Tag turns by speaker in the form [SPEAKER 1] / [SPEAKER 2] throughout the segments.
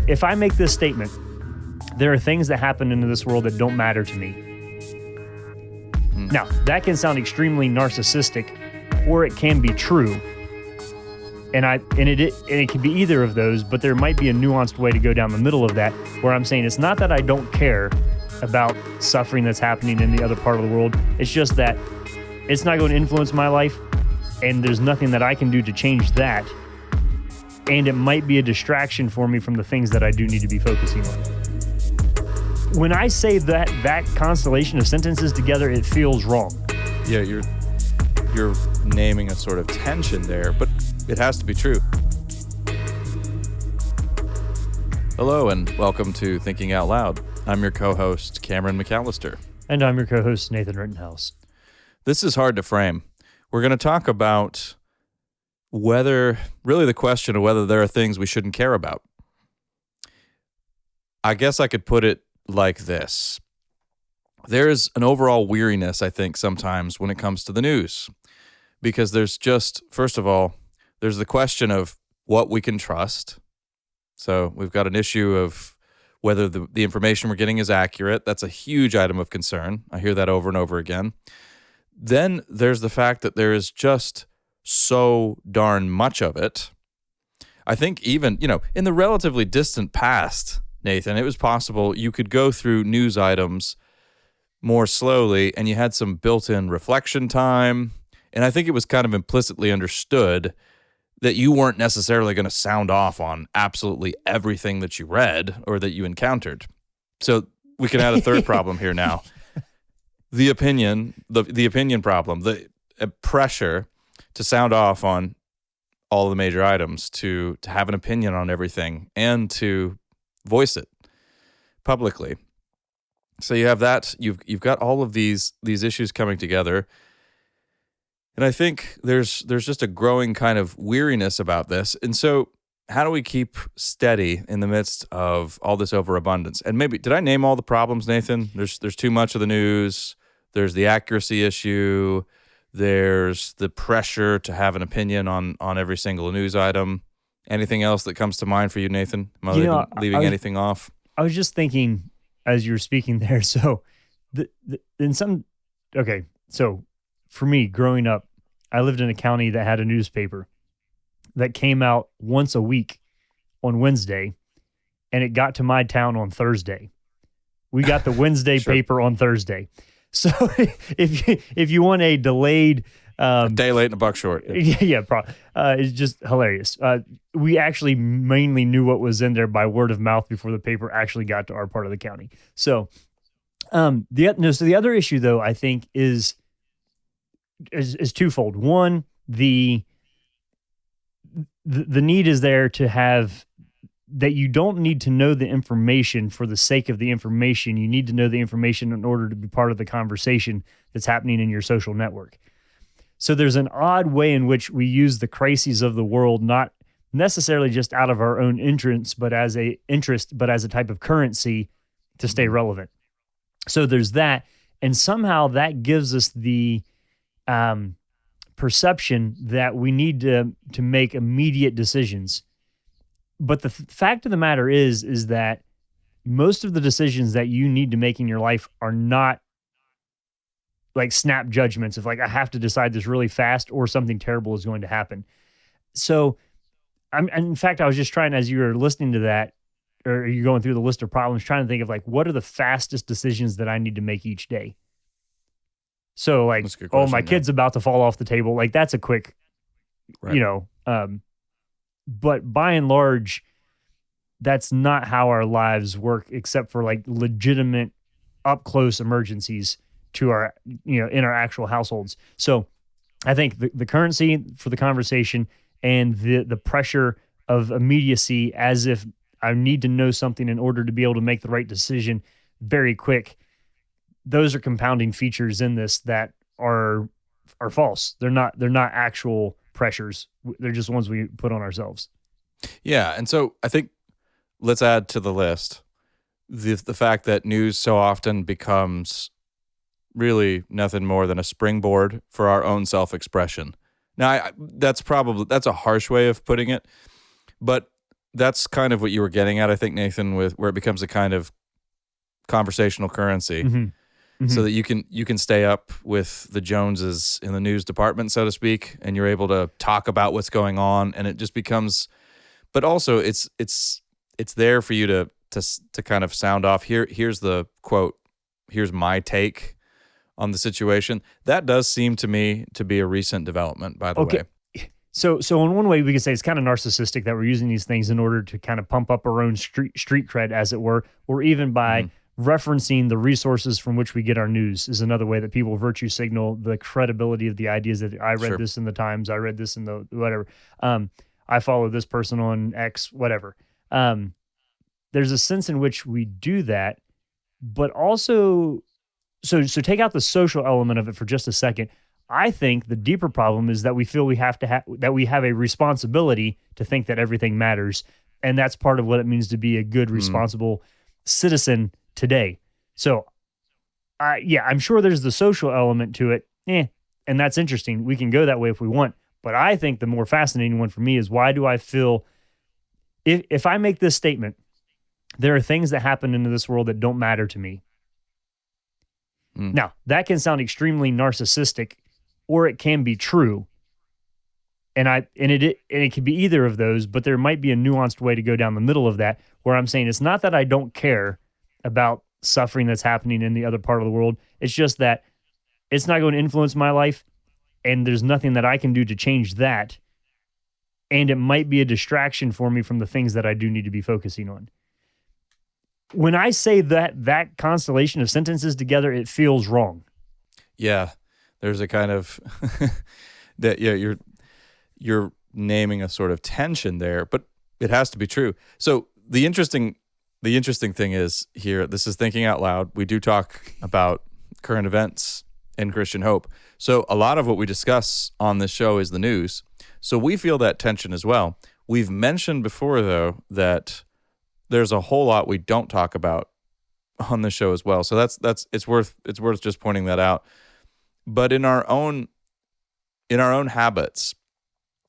[SPEAKER 1] If I make this statement, there are things that happen in this world that don't matter to me. Now, that can sound extremely narcissistic, or it can be true. And it can be either of those, but there might be a nuanced way to go down the middle of that, where I'm saying it's not that I don't care about suffering that's happening in the other part of the world. It's just that it's not going to influence my life, and there's nothing that I can do to change that. And it might be a distraction for me from the things that I do need to be focusing on. When I say that constellation of sentences together, it feels wrong.
[SPEAKER 2] Yeah, you're naming a sort of tension there, but it has to be true. Hello, and welcome to Thinking Out Loud. I'm your co-host, Cameron McAllister.
[SPEAKER 1] And I'm your co-host, Nathan Rittenhouse.
[SPEAKER 2] This is hard to frame. We're going to talk about really the question of whether there are things we shouldn't care about. I guess I could put it like this. There's an overall weariness, I think, sometimes when it comes to the news. Because there's just, first of all, there's the question of what we can trust. So we've got an issue of whether the information we're getting is accurate. That's a huge item of concern. I hear that over and over again. Then there's the fact that there is just so darn much of it. I think even, in the relatively distant past, Nathan, it was possible you could go through news items more slowly and you had some built-in reflection time. And I think it was kind of implicitly understood that you weren't necessarily going to sound off on absolutely everything that you read or that you encountered. So we can add a third problem here now. The opinion problem, the pressure to sound off on all the major items, to have an opinion on everything, and to voice it publicly. So you have that. You've got all of these issues coming together. And I think there's just a growing kind of weariness about this. And so how do we keep steady in the midst of all this overabundance? And maybe, did I name all the problems, Nathan? There's too much of the news. There's the accuracy issue. There's the pressure to have an opinion on every single news item. Anything else that comes to mind for you, Nathan? Am I leaving anything off?
[SPEAKER 1] I was just thinking as you were speaking there. So so for me, growing up, I lived in a county that had a newspaper that came out once a week on Wednesday, and it got to my town on Thursday. We got the Wednesday
[SPEAKER 2] Sure.
[SPEAKER 1] paper on Thursday. So if you want a delayed...
[SPEAKER 2] a day late and a buck short.
[SPEAKER 1] It's just hilarious. We actually mainly knew what was in there by word of mouth before the paper actually got to our part of the county. So the other issue, though, I think is twofold. One, the need is there to have that you don't need to know the information for the sake of the information. You need to know the information in order to be part of the conversation that's happening in your social network. So there's an odd way in which we use the crises of the world, not necessarily just out of our own interest, but as a type of currency to stay relevant. So there's that. And somehow that gives us the perception that we need to make immediate decisions. But the fact of the matter is that most of the decisions that you need to make in your life are not like snap judgments of like, I have to decide this really fast or something terrible is going to happen. So in fact, I was just trying, as you were listening to that, or you're going through the list of problems, trying to think of like, what are the fastest decisions that I need to make each day? So like, my kid's about to fall off the table. Like that's a quick,
[SPEAKER 2] right.
[SPEAKER 1] But by and large, that's not how our lives work, except for like legitimate up close emergencies to our, in our actual households. So I think the currency for the conversation and the pressure of immediacy, as if I need to know something in order to be able to make the right decision very quick. Those are compounding features in this that are false. They're not actual pressures. They're just ones we put on ourselves.
[SPEAKER 2] Yeah. And so I think let's add to the list the fact that news so often becomes really nothing more than a springboard for our own self-expression. Now, that's a harsh way of putting it, but that's kind of what you were getting at, I think, Nathan, with where it becomes a kind of conversational currency, so that you can stay up with the Joneses in the news department, so to speak, and you're able to talk about what's going on, and it just becomes. But also, it's there for you to kind of sound off. Here's the quote. Here's my take on the situation. That does seem to me to be a recent development, by the way.
[SPEAKER 1] So in one way, we could say it's kind of narcissistic that we're using these things in order to kind of pump up our own street cred, as it were, or even by referencing the resources from which we get our news is another way that people virtue signal the credibility of the ideas that I read this in the Times, I read this in the whatever. I follow this person on X, whatever. There's a sense in which we do that, but also, so take out the social element of it for just a second. I think the deeper problem is that we feel we have to that we have a responsibility to think that everything matters, and that's part of what it means to be a good, responsible citizen today. So, I'm sure there's the social element to it, and that's interesting. We can go that way if we want, but I think the more fascinating one for me is, why do I feel if I make this statement, there are things that happen in this world that don't matter to me. Now, that can sound extremely narcissistic, or it can be true. And it could be either of those, but there might be a nuanced way to go down the middle of that, where I'm saying it's not that I don't care about suffering that's happening in the other part of the world. It's just that it's not going to influence my life, and there's nothing that I can do to change that. And it might be a distraction for me from the things that I do need to be focusing on. When I say that constellation of sentences together, it feels wrong. Yeah.
[SPEAKER 2] There's a kind of that you're naming a sort of tension there, but it has to be true. So the interesting thing is here, this is Thinking Out Loud. We do talk about current events and Christian hope. So a lot of what we discuss on this show is the news. So we feel that tension as well. We've mentioned before, though, that there's a whole lot we don't talk about on the show as well. So it's worth just pointing that out. But in our own habits,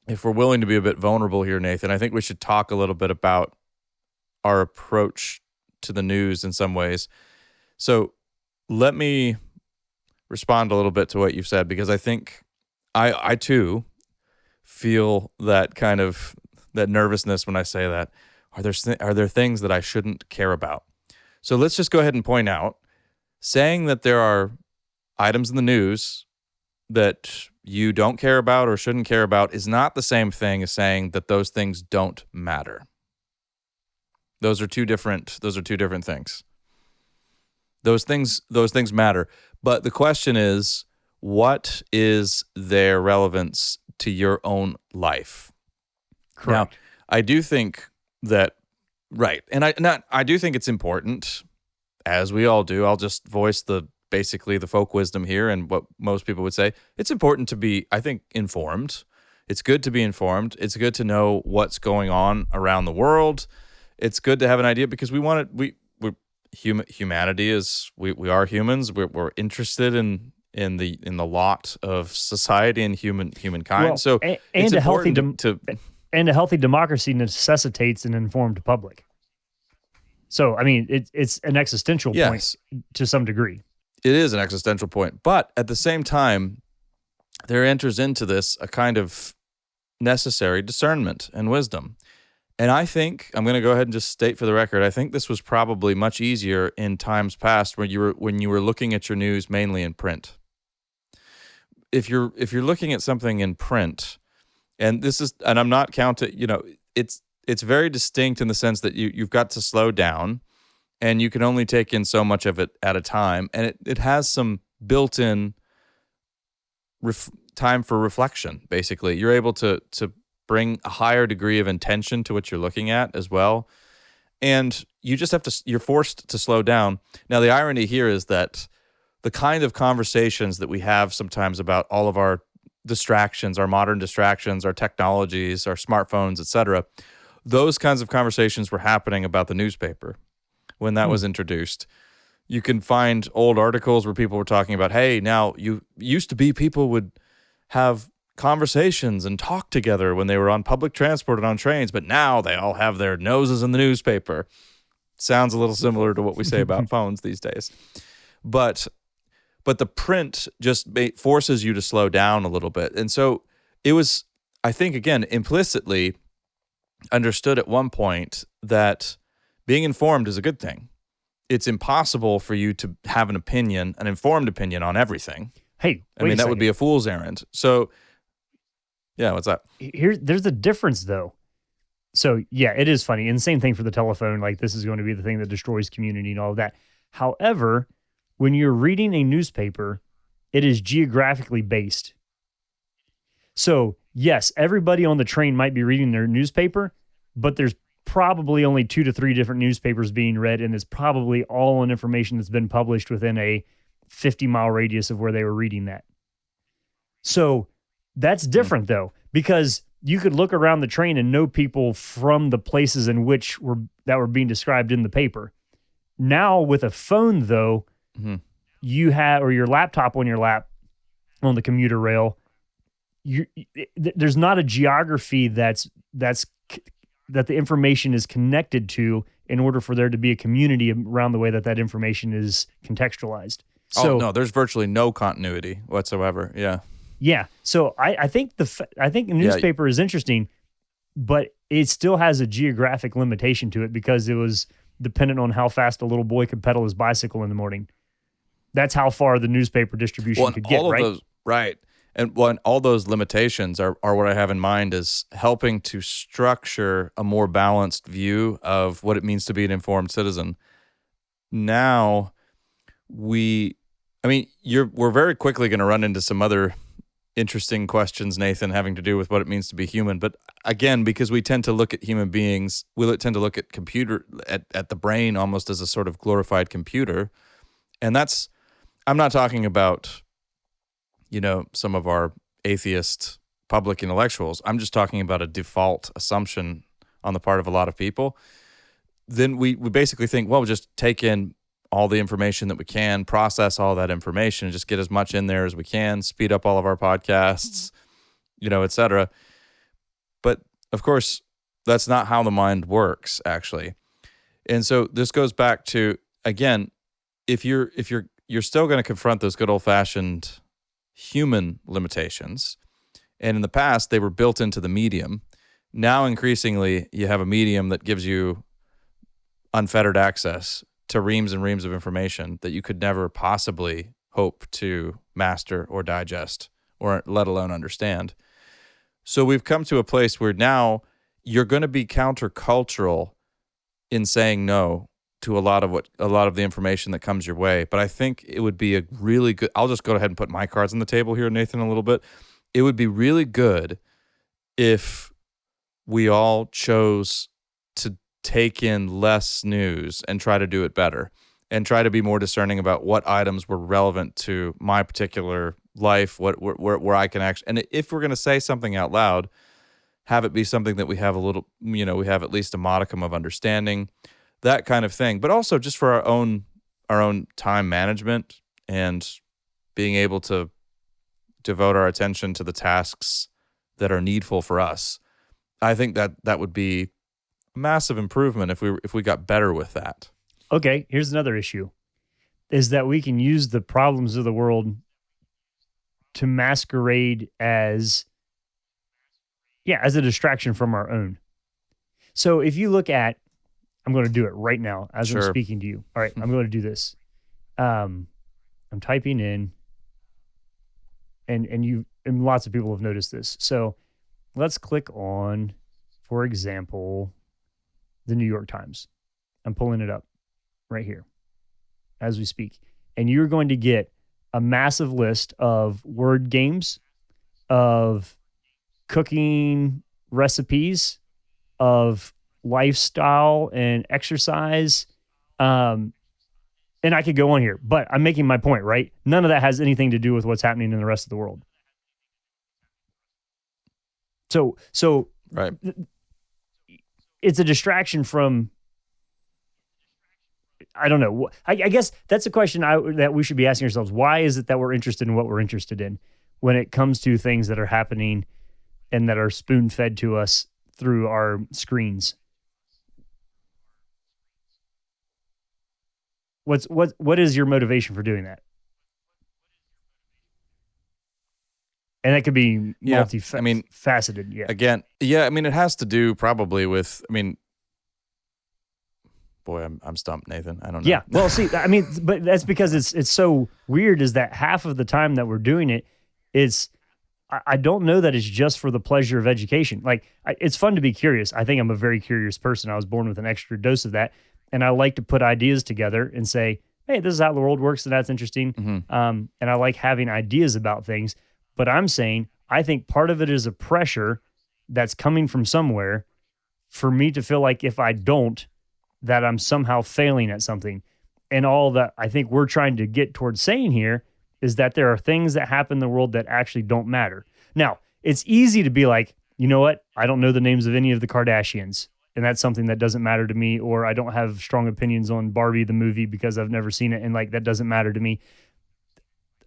[SPEAKER 2] if we're willing to be a bit vulnerable here, Nathan, I think we should talk a little bit about our approach to the news in some ways. So let me respond a little bit to what you've said, because I think I too feel that kind of that nervousness when I say that. Are there things that I shouldn't care about? So let's just go ahead and point out, saying that there are items in the news that you don't care about or shouldn't care about is not the same thing as saying that those things don't matter. Those are two different things. Those things matter. But the question is, what is their relevance to your own life?
[SPEAKER 1] Correct.
[SPEAKER 2] Now, I do think that, right, and I do think it's important, as we all do. I'll just voice basically the folk wisdom here and what most people would say. It's important to be, I think, informed. It's good to be informed. It's good to know what's going on around the world. It's good to have an idea, because humanity is, we are humans. We're interested in the lot of society and humankind.
[SPEAKER 1] Well,
[SPEAKER 2] so it's
[SPEAKER 1] a healthy
[SPEAKER 2] and
[SPEAKER 1] a healthy democracy necessitates an informed public. So, I mean, it's an existential point to some degree.
[SPEAKER 2] It is an existential point. But at the same time, there enters into this a kind of necessary discernment and wisdom. And I think, I'm going to go ahead and just state for the record, I think this was probably much easier in times past when you were looking at your news mainly in print. If you're looking at something in print, and I'm not counting, it's very distinct in the sense that you've got to slow down, and you can only take in so much of it at a time, and it has some built-in time for reflection. Basically, you're able to bring a higher degree of intention to what you're looking at as well, and you're forced to slow down. Now, the irony here is that the kind of conversations that we have sometimes about all of our distractions, our modern distractions, our technologies, our smartphones, etc., those kinds of conversations were happening about the newspaper when that was introduced. You can find old articles where people were talking about, hey, now you used to be people would have conversations and talk together when they were on public transport and on trains, but now they all have their noses in the newspaper. Sounds a little similar to what we say about phones these days. But the print just forces you to slow down a little bit. And so it was, I think, again, implicitly understood at one point that being informed is a good thing. It's impossible for you to have an informed opinion on everything.
[SPEAKER 1] Hey,
[SPEAKER 2] I mean, that would be a fool's errand. So, yeah, what's that?
[SPEAKER 1] There's a difference, though. So, yeah, it is funny. And the same thing for the telephone. Like, this is going to be the thing that destroys community and all of that. However, when you're reading a newspaper, it is geographically based. So, yes, everybody on the train might be reading their newspaper, but there's probably only 2 to 3 different newspapers being read, and it's probably all on information that's been published within a 50-mile radius of where they were reading that. So that's different, though, because you could look around the train and know people from the places in which that were being described in the paper. Now with a phone, though, you have, or your laptop on your lap on the commuter rail, there's not a geography that the information is connected to in order for there to be a community around the way that information is contextualized. So,
[SPEAKER 2] no, there's virtually no continuity whatsoever. Yeah.
[SPEAKER 1] Yeah. So I think a newspaper is interesting, but it still has a geographic limitation to it because it was dependent on how fast a little boy could pedal his bicycle in the morning. That's how far the newspaper distribution could get, right?
[SPEAKER 2] Right. And all those limitations are what I have in mind is helping to structure a more balanced view of what it means to be an informed citizen. Now, we're very quickly going to run into some other interesting questions, Nathan, having to do with what it means to be human. But again, because we tend to look at human beings, we tend to look at at the brain almost as a sort of glorified computer. And I'm not talking about, some of our atheist public intellectuals. I'm just talking about a default assumption on the part of a lot of people. Then we basically think, well, we'll just take in all the information that we can, process all that information, and just get as much in there as we can, speed up all of our podcasts, et cetera. But of course, that's not how the mind works, actually. And so this goes back to, again, if you're still going to confront those good old-fashioned human limitations, and in the past they were built into the medium. Now increasingly you have a medium that gives you unfettered access to reams and reams of information that you could never possibly hope to master or digest or let alone understand. So we've come to a place where now you're going to be countercultural in saying no to a lot of the information that comes your way. But I think it would be a really good, I'll just go ahead and put my cards on the table here, Nathan, a little bit. It would be really good if we all chose to take in less news and try to do it better and try to be more discerning about what items were relevant to my particular life, where I can actually, and if we're going to say something out loud, have it be something that we have we have at least a modicum of understanding, that kind of thing, but also just for our own time management and being able to devote our attention to the tasks that are needful for us. I think that would be a massive improvement if we got better with that.
[SPEAKER 1] Okay, here's another issue, is that we can use the problems of the world to masquerade as a distraction from our own. So if you look at, I'm going to do it right now as I'm speaking to you. All right, I'm going to do this. I'm typing in, and lots of people have noticed this. So let's click on, for example, the New York Times. I'm pulling it up right here as we speak. And you're going to get a massive list of word games, of cooking recipes, of lifestyle and exercise. And I could go on here, but I'm making my point, right? None of that has anything to do with what's happening in the rest of the world. So
[SPEAKER 2] right.
[SPEAKER 1] It's a distraction from, I don't know. I guess that's a question that we should be asking ourselves. Why is it that we're interested in what we're interested in? when it comes to things that are happening and that are spoon-fed to us through our screens? What is your motivation for doing that? And that could be multifaceted. Yeah.
[SPEAKER 2] Again, yeah. I mean, it has to do probably with. I mean, boy, I'm stumped, Nathan. I don't know.
[SPEAKER 1] Yeah. Well, see, I mean, but that's because it's so weird. Is that half of the time that we're doing it, I don't know that it's just for the pleasure of education. Like, it's fun to be curious. I think I'm a very curious person. I was born with an extra dose of that. And I like to put ideas together and say, hey, this is how the world works, and that's interesting.
[SPEAKER 2] Mm-hmm.
[SPEAKER 1] And I like having ideas about things. But I'm saying, I think part of it is a pressure that's coming from somewhere for me to feel like if I don't, that I'm somehow failing at something. And all that I think we're trying to get towards saying here is that there are things that happen in the world that actually don't matter. Now, it's easy to be like, you know what? I don't know the names of any of the Kardashians, and that's something that doesn't matter to me, or I don't have strong opinions on Barbie the movie because I've never seen it, and like that doesn't matter to me.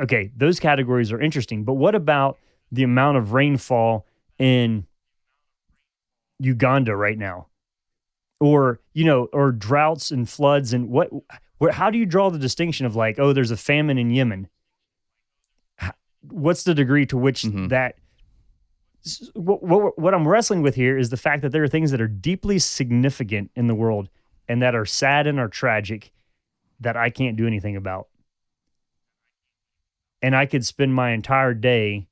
[SPEAKER 1] Okay, those categories are interesting, but what about the amount of rainfall in Uganda right now? Or, or droughts and floods, and how do you draw the distinction of like, oh, there's a famine in Yemen? What's the degree to which that what I'm wrestling with here is the fact that there are things that are deeply significant in the world and that are sad and are tragic that I can't do anything about. And I could spend my entire day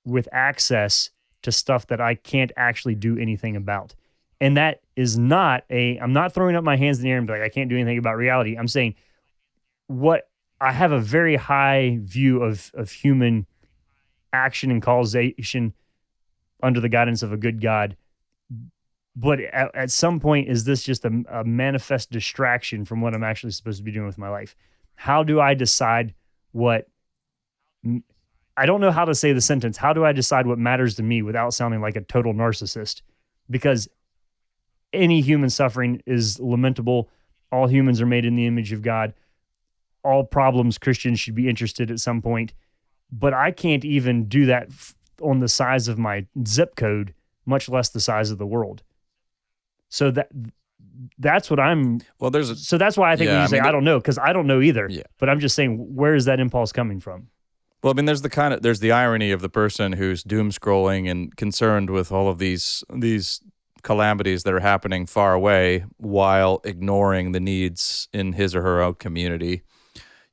[SPEAKER 1] with access to stuff that I can't actually do anything about. And that is not I'm not throwing up my hands in the air and be like, I can't do anything about reality. I'm saying I have a very high view of human action and causation under the guidance of a good God. But at some point, is this just a manifest distraction from what I'm actually supposed to be doing with my life? How do I decide I don't know how to say the sentence. How do I decide what matters to me without sounding like a total narcissist? Because any human suffering is lamentable. All humans are made in the image of God. All problems Christians should be interested at some point. But I can't even do that on the size of my zip code, much less the size of the world. So that's what I'm. Well, so that's why I think when you say I don't know, because I don't know either. Yeah. But I'm just saying, where is that impulse coming from?
[SPEAKER 2] Well, I mean, there's the irony of the person who's doom scrolling and concerned with all of these calamities that are happening far away while ignoring the needs in his or her own community.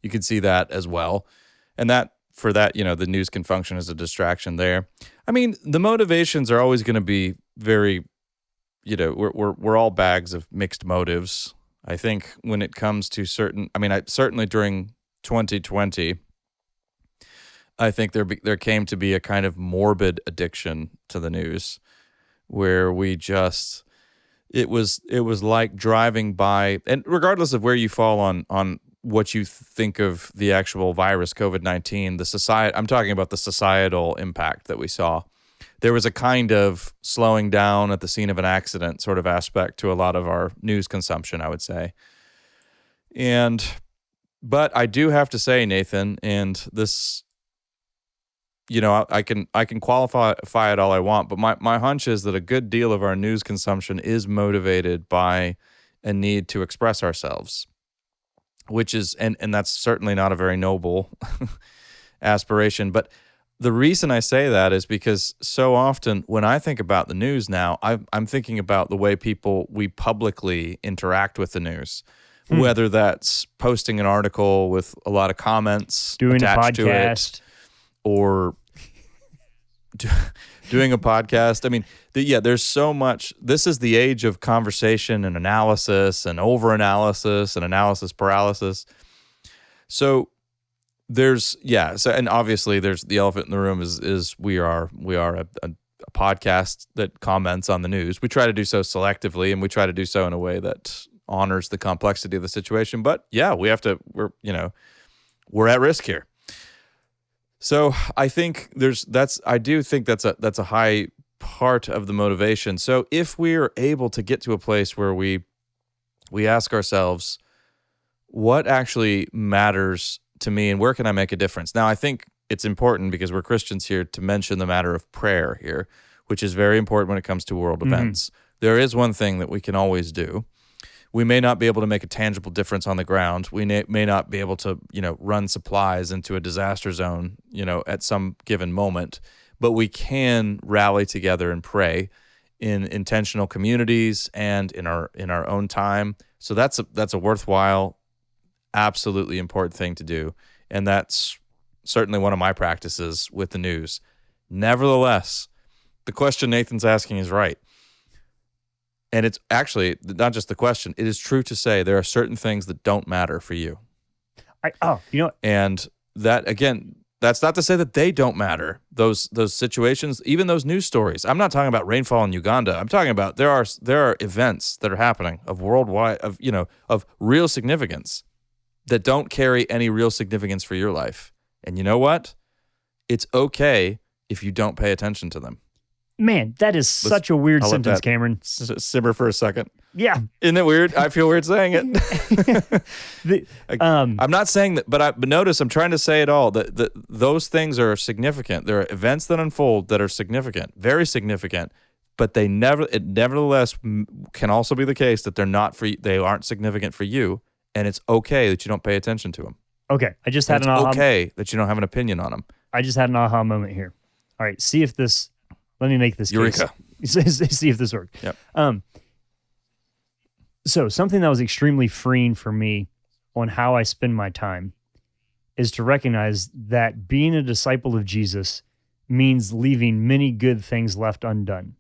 [SPEAKER 2] You can see that as well. And for that, the news can function as a distraction there. I mean, the motivations are always going to be very, we're all bags of mixed motives. I think when it comes to certainly during 2020, I think there came to be a kind of morbid addiction to the news where we just, it was like driving by, and regardless of where you fall on what you think of the actual virus, COVID-19, I'm talking about the societal impact that we saw. There was a kind of slowing down at the scene of an accident sort of aspect to a lot of our news consumption, I would say. But I do have to say, Nathan, and this, I can qualify it all I want, but my hunch is that a good deal of our news consumption is motivated by a need to express ourselves, which is, and that's certainly not a very noble aspiration. But the reason I say that is because so often when I think about the news now, I'm thinking about the way we publicly interact with the news, whether that's posting an article with a lot of comments,
[SPEAKER 1] doing
[SPEAKER 2] attached
[SPEAKER 1] a podcast,
[SPEAKER 2] to it, or doing a podcast. I mean, there's so much. This is the age of conversation and analysis and over-analysis and analysis paralysis. So and obviously there's the elephant in the room is we are a podcast that comments on the news. We try to do so selectively, and we try to do so in a way that honors the complexity of the situation. But yeah, we're at risk here. So I think I do think that's a high part of the motivation. So if we're able to get to a place where we ask ourselves, what actually matters to me and where can I make a difference? Now, I think it's important because we're Christians here to mention the matter of prayer here, which is very important when it comes to world events. There is one thing that we can always do. We may not be able to make a tangible difference on the ground. We may not be able to, run supplies into a disaster zone, at some given moment, but we can rally together and pray in intentional communities and in our own time. So that's a worthwhile, absolutely important thing to do, and that's certainly one of my practices with the news. Nevertheless, the question Nathan's asking is right. And it's actually not just the question. It is true to say there are certain things that don't matter for you. And that, again, that's not to say that they don't matter. Those situations, even those news stories. I'm not talking about rainfall in Uganda. I'm talking about there are events that are happening of worldwide, of real significance that don't carry any real significance for your life. And you know what? It's okay if you don't pay attention to them.
[SPEAKER 1] Man, that is such a weird sentence, Cameron.
[SPEAKER 2] Simmer for a second.
[SPEAKER 1] Yeah.
[SPEAKER 2] Isn't it weird? I feel weird saying it. I'm not saying that, but notice I'm trying to say it all. That those things are significant. There are events that unfold that are significant, very significant, but it nevertheless can also be the case that they aren't significant for you, and it's okay that you don't pay attention to them.
[SPEAKER 1] Okay, I just had an aha.
[SPEAKER 2] It's okay that you don't have an opinion on them.
[SPEAKER 1] I just had an aha moment here. All right, see if this. Let me make this
[SPEAKER 2] Eureka.
[SPEAKER 1] Case. See if this works.
[SPEAKER 2] Yep.
[SPEAKER 1] So something that was extremely freeing for me on how I spend my time is to recognize that being a disciple of Jesus means leaving many good things left undone.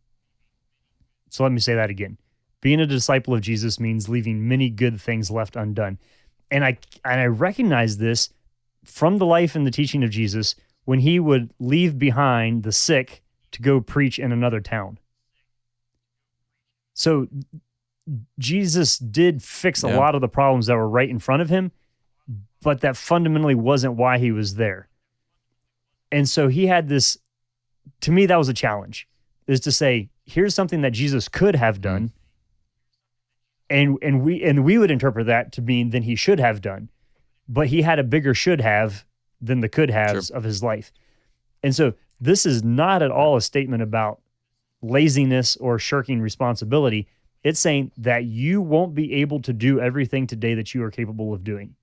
[SPEAKER 1] So let me say that again. Being a disciple of Jesus means leaving many good things left undone. And I recognize this from the life and the teaching of Jesus when he would leave behind the sick to go preach in another town. So Jesus did fix a lot of the problems that were right in front of him, but that fundamentally wasn't why he was there. And so he had this, to me, that was a challenge, is to say, here's something that Jesus could have done, and we would interpret that to mean then he should have done, but he had a bigger should have than the could haves of his life. And so this is not at all a statement about laziness or shirking responsibility. It's saying that you won't be able to do everything today that you are capable of doing.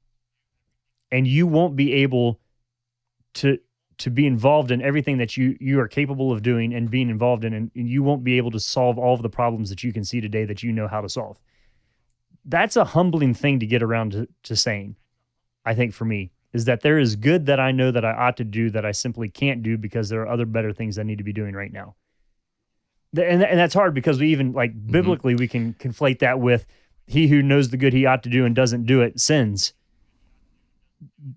[SPEAKER 1] And you won't be able to be involved in everything that you are capable of doing and being involved in, and you won't be able to solve all of the problems that you can see today that you know how to solve. That's a humbling thing to get around to saying, I think, for me, is that there is good that I know that I ought to do that I simply can't do because there are other better things I need to be doing right now. And that's hard because we even, biblically, we can conflate that with he who knows the good he ought to do and doesn't do it sins.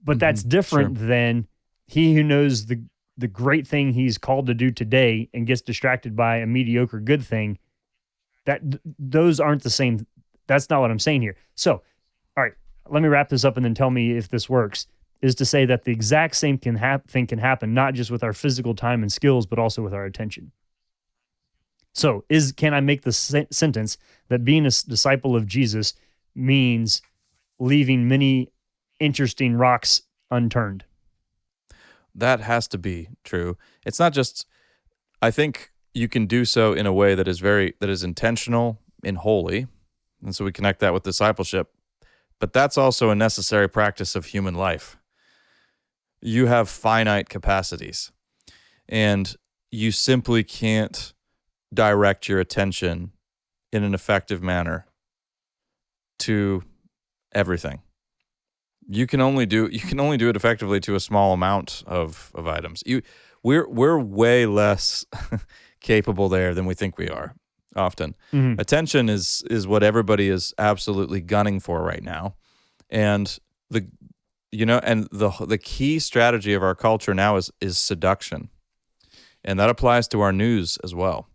[SPEAKER 1] But that's different than he who knows the great thing he's called to do today and gets distracted by a mediocre good thing. Those aren't the same. That's not what I'm saying here. So, all right, let me wrap this up and then tell me if this works. Is to say that the exact same thing can happen, not just with our physical time and skills, but also with our attention. So can I make the sentence that being a disciple of Jesus means leaving many interesting rocks unturned?
[SPEAKER 2] That has to be true. It's not just, I think you can do so in a way that is intentional and holy. And so we connect that with discipleship. But that's also a necessary practice of human life. You have finite capacities, and you simply can't direct your attention in an effective manner to everything. You can only do it effectively to a small amount of items. We're way less capable there than we think we are often. Mm-hmm. Attention is what everybody is absolutely gunning for right now. And the key strategy of our culture now is seduction. And that applies to our news as well.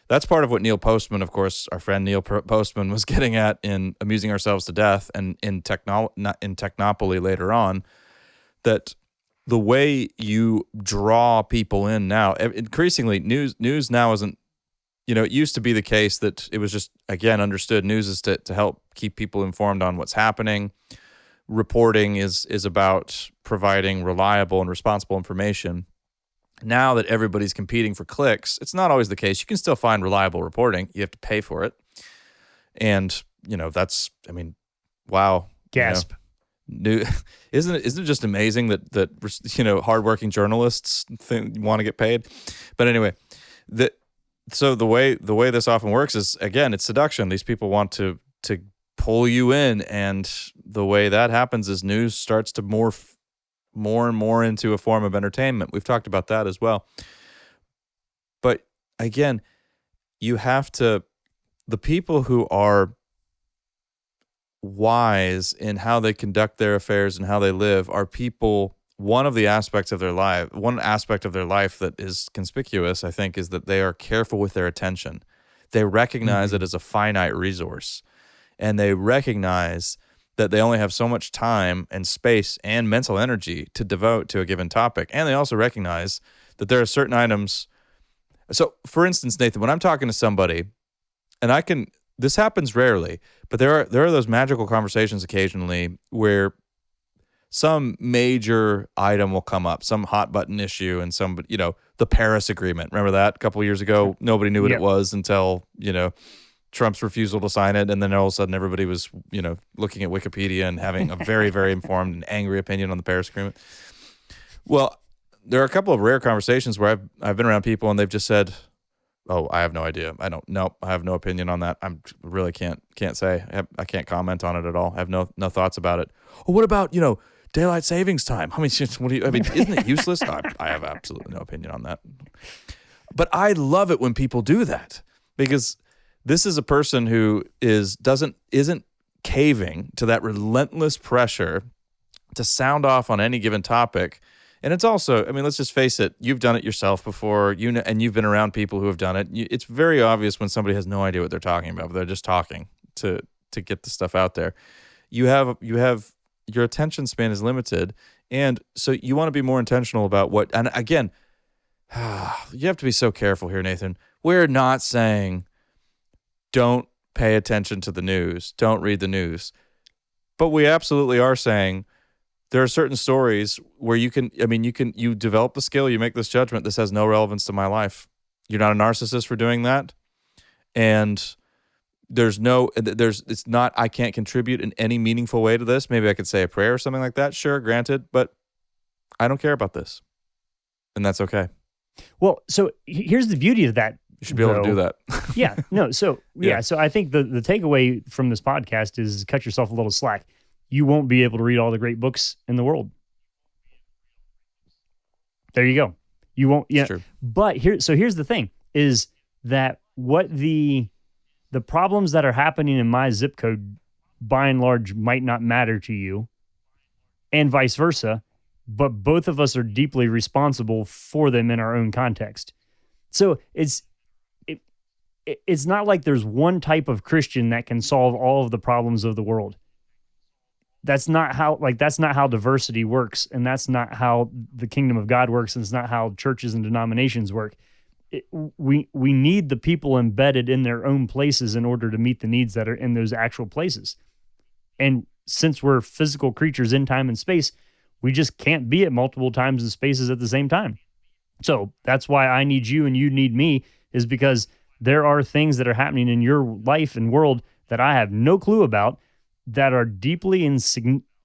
[SPEAKER 2] That's part of what Neil Postman, of course, our friend Neil Postman, was getting at in Amusing Ourselves to Death and in Technopoly later on, that the way you draw people in now, increasingly, news now isn't, it used to be the case that it was just, again, understood news is to help keep people informed on what's happening. reporting is about providing reliable and responsible information. Now that everybody's competing for clicks, it's not always the case. You can still find reliable reporting. You have to pay for it. And, that's, wow.
[SPEAKER 1] Gasp.
[SPEAKER 2] Isn't it just amazing that hardworking journalists want to get paid? But anyway, so the way this often works is, again, it's seduction. These people want to pull you in, and the way that happens is news starts to morph more and more into a form of entertainment. We've talked about that as well. But again, the people who are wise in how they conduct their affairs and how they live are people. One aspect of their life that is conspicuous, I think, is that they are careful with their attention. They recognize it as a finite resource, and they recognize that they only have so much time and space and mental energy to devote to a given topic. And they also recognize that there are certain items. So, for instance, Nathan, when I'm talking to somebody, and this happens rarely, but there are those magical conversations occasionally where some major item will come up, some hot button issue, and the Paris Agreement. Remember that a couple of years ago? Nobody knew what it was until, Trump's refusal to sign it, and then all of a sudden everybody was, looking at Wikipedia and having a very, very informed and angry opinion on the Paris Agreement. Well, there are a couple of rare conversations where I've been around people and they've just said, "Oh, I have no idea. I have no opinion on that. I really can't say. I can't comment on it at all. I have no thoughts about it." "Oh, what about daylight savings time? Isn't it useless?" I have absolutely no opinion on that. But I love it when people do that, because this is a person who isn't caving to that relentless pressure to sound off on any given topic. And it's also, let's just face it, you've done it yourself before, and you've been around people who have done it. It's very obvious when somebody has no idea what they're talking about, but they're just talking to get the stuff out there. You have your attention span is limited, and so you want to be more intentional about what. And again, you have to be so careful here, Nathan. We're not saying don't pay attention to the news, don't read the news, but we absolutely are saying there are certain stories where you develop the skill, you make this judgment. This has no relevance to my life. You're not a narcissist for doing that, and it's not, I can't contribute in any meaningful way to this. Maybe I could say a prayer or something like that. Sure, granted, but I don't care about this. And that's okay.
[SPEAKER 1] Well, so here's the beauty of that.
[SPEAKER 2] You should be able to do that.
[SPEAKER 1] Yeah. No. So So I think the takeaway from this podcast is cut yourself a little slack. You won't be able to read all the great books in the world. There you go. You won't. Yeah.
[SPEAKER 2] True.
[SPEAKER 1] But here's the thing is that what the problems that are happening in my zip code, by and large, might not matter to you, and vice versa, but both of us are deeply responsible for them in our own context. So it's not like there's one type of Christian that can solve all of the problems of the world. That's not how diversity works, and that's not how the kingdom of God works, and it's not how churches and denominations work. We need the people embedded in their own places in order to meet the needs that are in those actual places. And since we're physical creatures in time and space, we just can't be at multiple times and spaces at the same time. So that's why I need you and you need me, is because there are things that are happening in your life and world that I have no clue about, that are deeply and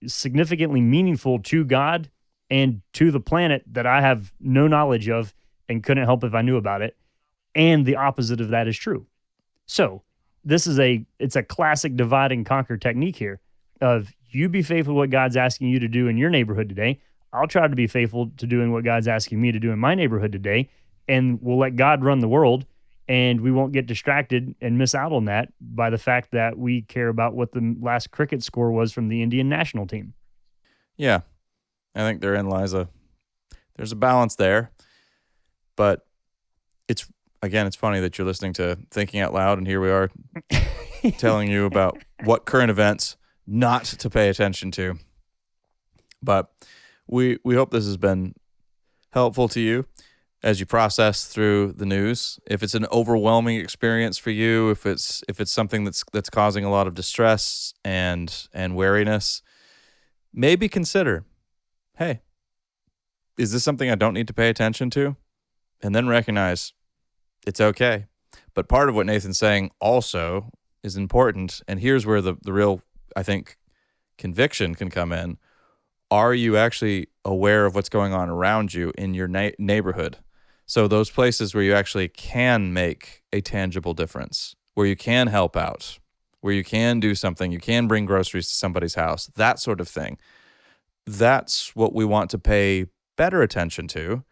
[SPEAKER 1] significantly meaningful to God and to the planet that I have no knowledge of and couldn't help if I knew about it. And the opposite of that is true. So it's a classic divide and conquer technique here of you be faithful to what God's asking you to do in your neighborhood today. I'll try to be faithful to doing what God's asking me to do in my neighborhood today. And we'll let God run the world. And we won't get distracted and miss out on that by the fact that we care about what the last cricket score was from the Indian national team.
[SPEAKER 2] Yeah. I think therein lies there's a balance there. But it's funny that you're listening to Thinking Out Loud, and here we are telling you about what current events not to pay attention to. But we hope this has been helpful to you as you process through the news. If it's an overwhelming experience for you, if it's something that's causing a lot of distress and wariness, maybe consider, hey, is this something I don't need to pay attention to? And then recognize it's okay. But part of what Nathan's saying also is important. And here's where the real, I think, conviction can come in. Are you actually aware of what's going on around you in your neighborhood? So those places where you actually can make a tangible difference, where you can help out, where you can do something, you can bring groceries to somebody's house, that sort of thing. That's what we want to pay better attention to,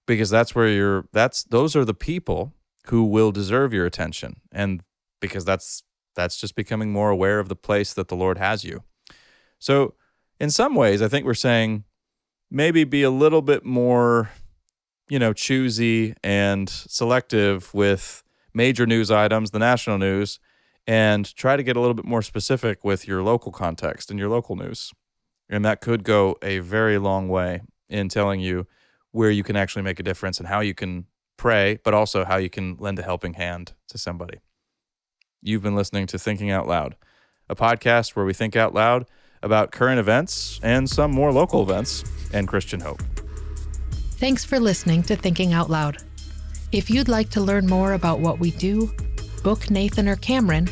[SPEAKER 2] because that's where those are the people who will deserve your attention. And because that's just becoming more aware of the place that the Lord has you. So in some ways, I think we're saying maybe be a little bit more, choosy and selective with major news items, the national news, and try to get a little bit more specific with your local context and your local news. And that could go a very long way in telling you where you can actually make a difference and how you can pray, but also how you can lend a helping hand to somebody. You've been listening to Thinking Out Loud, a podcast where we think out loud about current events and some more local events and Christian hope.
[SPEAKER 3] Thanks for listening to Thinking Out Loud. If you'd like to learn more about what we do, book Nathan or Cameron,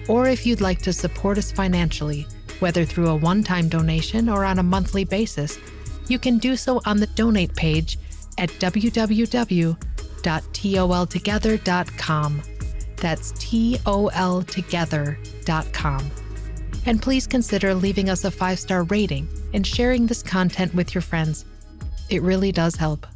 [SPEAKER 3] or if you'd like to support us financially, whether through a one-time donation or on a monthly basis, you can do so on the donate page at www.toltogether.com. That's toltogether.com. And please consider leaving us a 5-star rating and sharing this content with your friends. It really does help.